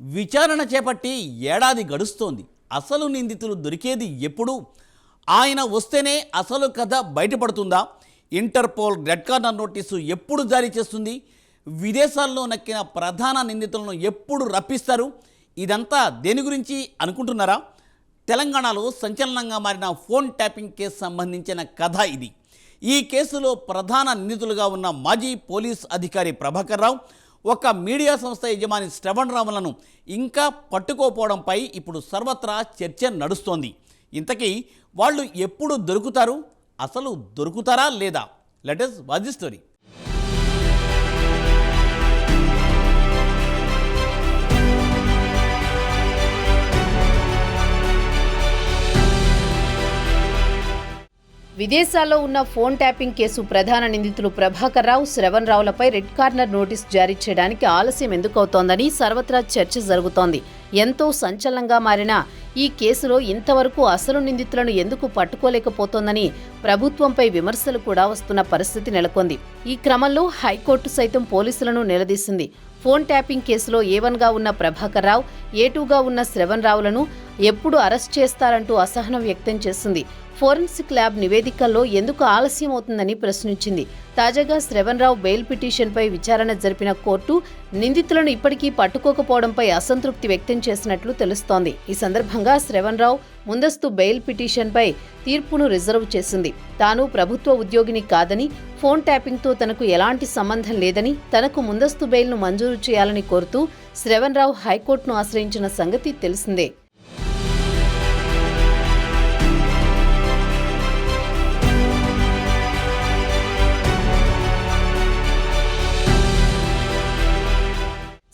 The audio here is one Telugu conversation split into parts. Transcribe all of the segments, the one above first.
విచారణ చేపట్టి ఏడాది గడుస్తోంది. అసలు నిందితులు దొరికేది ఎప్పుడు? ఆయన వస్తేనే అసలు కథ బయటపడుతుందా? ఇంటర్పోల్ రెడ్ కార్నర్ నోటీసు ఎప్పుడు జారీ చేస్తుంది? విదేశాల్లో నక్కిన ప్రధాన నిందితులను ఎప్పుడు రప్పిస్తారు? ఇదంతా దేని గురించి అనుకుంటున్నారా? తెలంగాణలో సంచలనంగా మారిన ఫోన్ ట్యాపింగ్ కేసు సంబంధించిన కథ ఇది. ఈ కేసులో ప్రధాన నిందితులుగా ఉన్న మాజీ పోలీస్ అధికారి ప్రభాకర్ రావు, ఒక మీడియా సంస్థ యజమాని శ్రవణ్ రావులను ఇంకా పట్టుకోపోవడంపై ఇప్పుడు సర్వత్రా చర్చ నడుస్తోంది. ఇంతకీ వాళ్ళు ఎప్పుడు దొరుకుతారు? అసలు దొరుకుతారా లేదా? Let us watch the story. విదేశాల్లో ఉన్న ఫోన్ ట్యాపింగ్ కేసు ప్రధాన నిందితులు Prabhakar Rao, Shravan రావులపై red corner notice జారీ చేయడానికి ఆలస్యం ఎందుకవుతోందని సర్వత్రా చర్చ జరుగుతోంది. ఎంతో సంచలనంగా మారిన ఈ కేసులో ఇంతవరకు అసలు నిందితులను ఎందుకు పట్టుకోలేకపోతోందని ప్రభుత్వంపై విమర్శలు కూడా వస్తున్న పరిస్థితి నెలకొంది. ఈ క్రమంలో హైకోర్టు సైతం పోలీసులను నిలదీసింది. ఫోన్ ట్యాపింగ్ కేసులో A1గా ఉన్న ప్రభాకర్ రావు, A2గా ఉన్న శ్రవణ్ రావులను ఎప్పుడు అరెస్ట్ చేస్తారంటూ అసహనం వ్యక్తం చేసింది. ఫోరెన్సిక్ ల్యాబ్ నివేదికల్లో ఎందుకు ఆలస్యం అవుతుందని ప్రశ్నించింది. తాజాగా శ్రవణ్ రావు బెయిల్ పిటిషన్పై విచారణ జరిపిన కోర్టు నిందితులను ఇప్పటికీ పట్టుకోకపోవడంపై అసంతృప్తి వ్యక్తం చేసినట్లు తెలుస్తోంది. ఈ సందర్భంగా శ్రవణ్ రావు ముందస్తు బెయిల్ పిటిషన్పై తీర్పును రిజర్వ్ చేసింది. తాను ప్రభుత్వ ఉద్యోగిని కాదని, ఫోన్ ట్యాపింగ్తో తనకు ఎలాంటి సంబంధం లేదని, తనకు ముందస్తు బెయిల్ను మంజూరు చేయాలని కోరుతూ శ్రవణ్ రావు హైకోర్టును ఆశ్రయించిన సంగతి తెలిసిందే.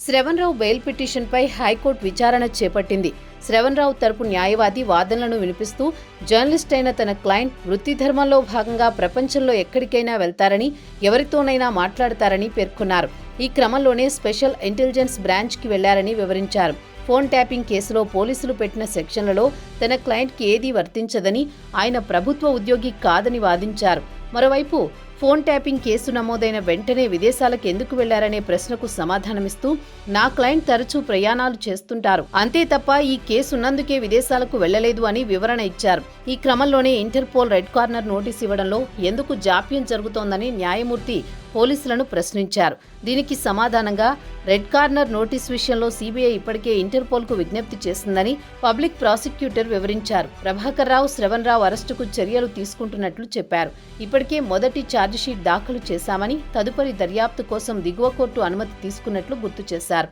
శ్రవణ్ రావు బెయిల్ పిటిషన్పై హైకోర్టు విచారణ చేపట్టింది. శ్రవణ్ రావు తరపు న్యాయవాది వాదనలను వినిపిస్తూ జర్నలిస్ట్ అయిన తన క్లయింట్ వృత్తి ధర్మంలో భాగంగా ప్రపంచంలో ఎక్కడికైనా వెళ్తారని, ఎవరితోనైనా మాట్లాడతారని పేర్కొన్నారు. ఈ క్రమంలోనే స్పెషల్ ఇంటెలిజెన్స్ బ్రాంచ్కి వెళ్లారని వివరించారు. ఫోన్ ట్యాపింగ్ కేసులో పోలీసులు పెట్టిన సెక్షన్లలో తన క్లయింట్కి ఏదీ వర్తించదని, ఆయన ప్రభుత్వ ఉద్యోగి కాదని వాదించారు. మరోవైపు ఫోన్ ట్యాపింగ్ కేసు నమోదైన వెంటనే విదేశాలకు ఎందుకు వెళ్లారనే ప్రశ్నకు సమాధానమిస్తూ, నా క్లయింట్ తరచూ ప్రయాణాలు చేస్తుంటారు, అంతే తప్ప ఈ కేసు ఉన్నందుకే విదేశాలకు వెళ్లలేదు అని వివరణ ఇచ్చారు. ఈ క్రమంలోనే ఇంటర్పోల్ రెడ్ కార్నర్ నోటీస్ ఇవ్వడంలో ఎందుకు జాప్యం జరుగుతోందని న్యాయమూర్తి పోలీసులను ప్రశ్నించారు. దీనికి సమాధానంగా రెడ్ కార్నర్ నోటీస్ విషయంలో సిబిఐ ఇప్పటికే ఇంటర్పోల్కు విజ్ఞప్తి చేసిందని పబ్లిక్ ప్రాసిక్యూటర్ వివరించారు. ప్రభాకర్ రావు, శ్రవణ్ రావు అరెస్టుకు చర్యలు తీసుకుంటున్నట్లు చెప్పారు. ఇప్పటికే మొదటి ఛార్జిషీట్ దాఖలు చేశామని, తదుపరి దర్యాప్తు కోసం దిగువ కోర్టు అనుమతి తీసుకున్నట్లు గుర్తు చేశారు.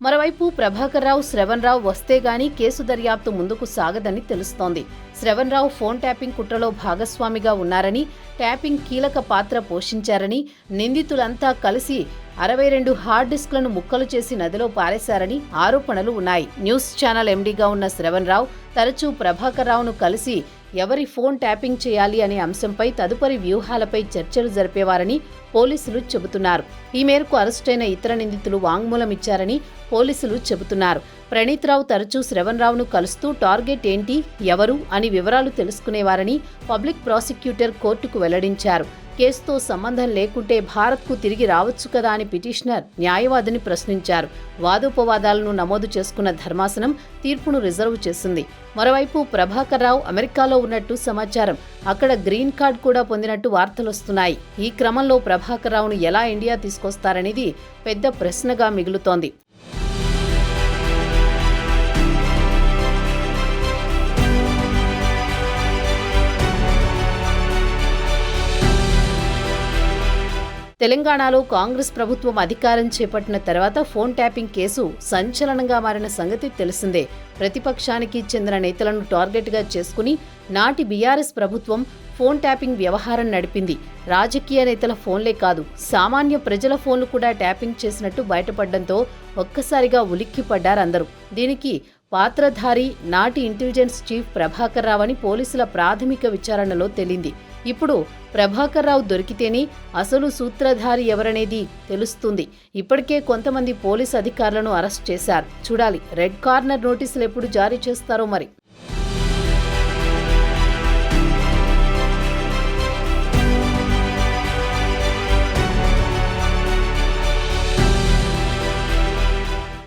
మరోవైపు ప్రభాకర్ రావు, శ్రవణ్ రావు వస్తే గానీ కేసు దర్యాప్తు ముందుకు సాగదని తెలుస్తోంది. శ్రవణ్ రావు ఫోన్ ట్యాపింగ్ కుట్రలో భాగస్వామిగా ఉన్నారని, ట్యాపింగ్ కీలక పాత్ర పోషించారని, నిందితులంతా కలిసి 62 హార్డ్ డిస్క్లను ముక్కలు చేసి నదిలో పారేశారని ఆరోపణలు ఉన్నాయి. న్యూస్ ఛానల్ ఎండీగా ఉన్న శ్రవణ్ రావు తరచూ ప్రభాకర్ రావును కలిసి ఎవరి ఫోన్ ట్యాపింగ్ చేయాలి అనే అంశంపై తదుపరి వ్యూహాలపై చర్చలు జరిపేవారని పోలీసులు చెబుతున్నారు. ఈ మేరకు అరెస్టైన ఇతర నిందితులు వాంగ్మూలం ఇచ్చారని పోలీసులు చెబుతున్నారు. ప్రణీత్ రావు తరచూ శ్రవణ్ రావును కలుస్తూ టార్గెట్ ఏంటి, ఎవరు అని వివరాలు తెలుసుకునేవారని పబ్లిక్ ప్రాసిక్యూటర్ కోర్టుకు వెల్లడించారు. కేసుతో సంబంధం లేకుంటే భారత్కు తిరిగి రావచ్చు కదా అని పిటిషనర్ న్యాయవాదిని ప్రశ్నించారు. వాదోపవాదాలను నమోదు చేసుకున్న ధర్మాసనం తీర్పును రిజర్వ్ చేసింది. మరోవైపు ప్రభాకర్ రావు అమెరికాలో ఉన్నట్టు సమాచారం. అక్కడ గ్రీన్ కార్డ్ కూడా పొందినట్టు వార్తలొస్తున్నాయి. ఈ క్రమంలో ప్రభాకర్ రావును ఎలా ఇండియా తీసుకొస్తారనేది పెద్ద ప్రశ్నగా మిగులుతోంది. తెలంగాణలో కాంగ్రెస్ ప్రభుత్వం అధికారం చేపట్టిన తర్వాత ఫోన్ ట్యాపింగ్ కేసు సంచలనంగా మారిన సంగతి తెలిసిందే. ప్రతిపక్షానికి చెందిన నేతలను టార్గెట్గా చేసుకుని నాటి బీఆర్ఎస్ ప్రభుత్వం ఫోన్ ట్యాపింగ్ వ్యవహారం నడిపింది. రాజకీయ నేతల ఫోన్లే కాదు, సామాన్య ప్రజల ఫోన్లు కూడా ట్యాపింగ్ చేసినట్టు బయటపడడంతో ఒక్కసారిగా ఉలిక్కిపడ్డారందరూ. దీనికి పాత్రధారి నాటి ఇంటెలిజెన్స్ చీఫ్ ప్రభాకర్ రావు అని పోలీసుల ప్రాథమిక విచారణలో తేలింది. ఇప్పుడు ప్రభాకర్ రావు దొరికితేనే అసలు సూత్రధారి ఎవరనేది తెలుస్తుంది. ఇప్పటికే కొంతమంది పోలీసు అధికారులను అరెస్ట్ చేశారు. చూడాలి రెడ్ కార్నర్ నోటీసులు ఎప్పుడు జారీ చేస్తారో మరి.